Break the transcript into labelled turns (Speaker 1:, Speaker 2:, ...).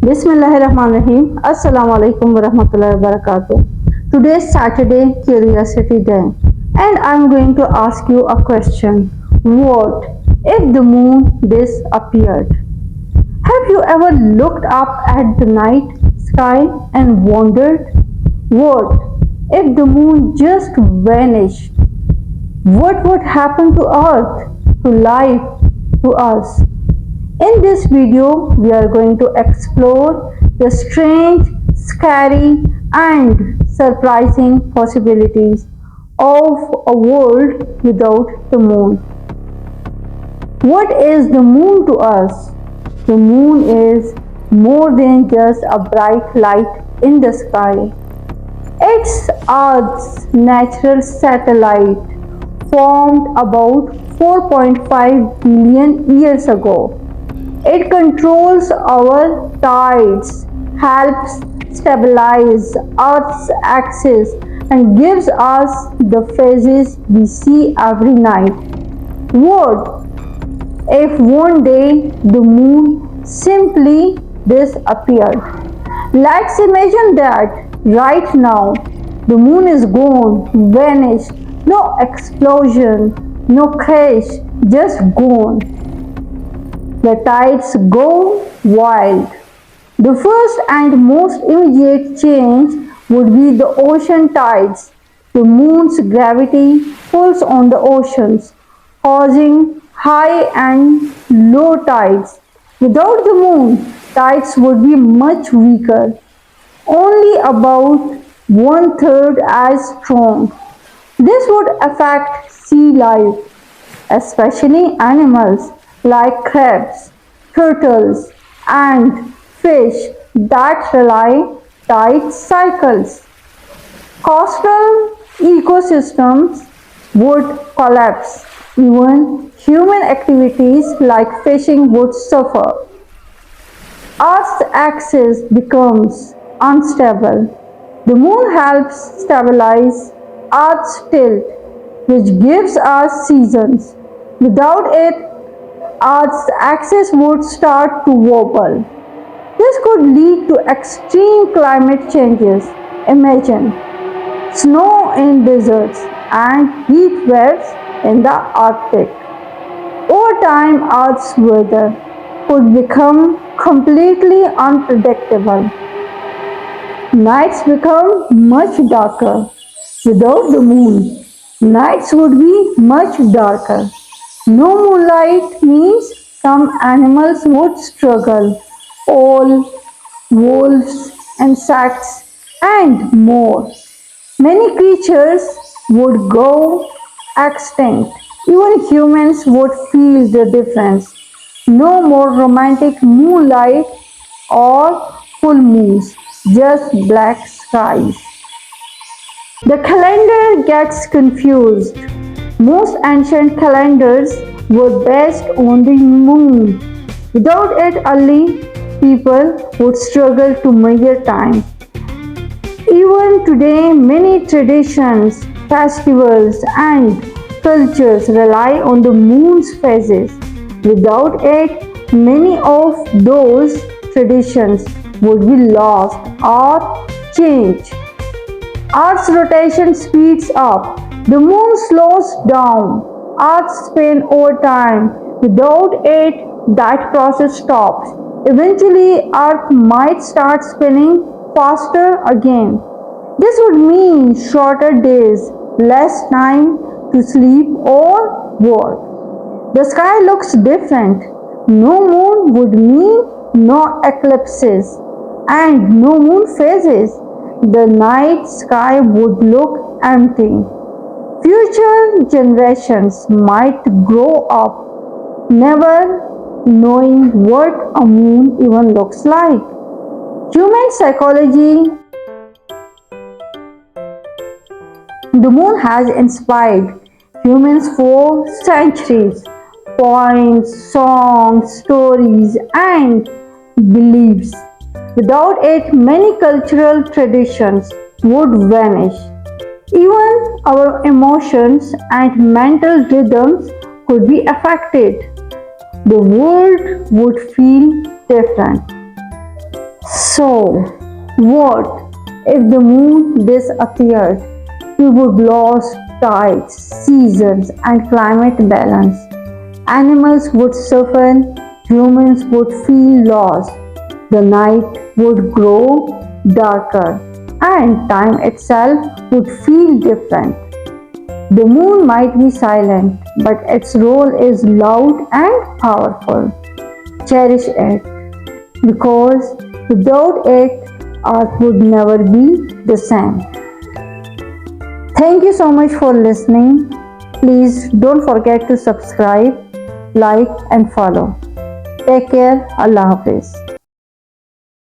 Speaker 1: Bismillahirrahmanirrahim. Assalamu alaikum warahmatullahi wabarakatuh. Today is Saturday Curiosity Day and I'm going to ask you a question. What if the moon disappeared? Have you ever looked up at the night sky and wondered, what if the moon just vanished? What would happen to Earth, to life, to us? In this video, we are going to explore the strange, scary, and surprising possibilities of a world without the moon. What is the moon to us? The moon is more than just a bright light in the sky. It's Earth's natural satellite, formed about 4.5 billion years ago. It controls our tides, helps stabilize Earth's axis, and gives us the phases we see every night. What if one day the moon simply disappeared? Let's imagine that right now the moon is gone, vanished, no explosion, no crash, just gone. The tides go wild. The first and most immediate change would be the ocean tides. The moon's gravity pulls on the oceans, causing high and low tides. Without the moon, tides would be much weaker, only about one third as strong. This would affect sea life, especially animals like crabs, turtles, and fish that rely tide cycles. Coastal ecosystems would collapse. Even human activities like fishing would suffer. Earth's axis becomes unstable. The moon helps stabilize Earth's tilt, which gives us seasons. Without it, Earth's axis would start to wobble. This could lead to extreme climate changes. Imagine snow in deserts and heat waves in the Arctic. Over time, Earth's weather could become completely unpredictable. Nights become much darker. Without the moon, nights would be much darker. No moonlight means some animals would struggle. Owls, wolves, insects, and more. Many creatures would go extinct. Even humans would feel the difference. No more romantic moonlight or full moons, just black skies. The calendar gets confused. Most ancient calendars were based on the moon. Without it, early people would struggle to measure time. Even today, many traditions, festivals, and cultures rely on the moon's phases. Without it, many of those traditions would be lost or changed. Earth's rotation speeds up. The moon slows down. Earth's spin over time. Without it, that process stops. Eventually, Earth might start spinning faster again. This would mean shorter days, less time to sleep or work. The sky looks different. No moon would mean no eclipses and no moon phases. The night sky would look empty. Future generations might grow up never knowing what a moon even looks like. Human psychology. The moon has inspired humans for centuries. Poems, songs, stories, and beliefs. Without it, many cultural traditions would vanish. Even our emotions and mental rhythms could be affected. The world would feel different. So, what if the moon disappeared? We would lose tides, seasons, and climate balance. Animals would suffer, humans would feel lost. The night would grow darker, and time itself would feel different. The moon might be silent, but its role is loud and powerful. Cherish it because without it, Earth would never be the same. Thank you so much for listening. Please don't forget to subscribe, like, and follow. Take care. Allah Hafiz.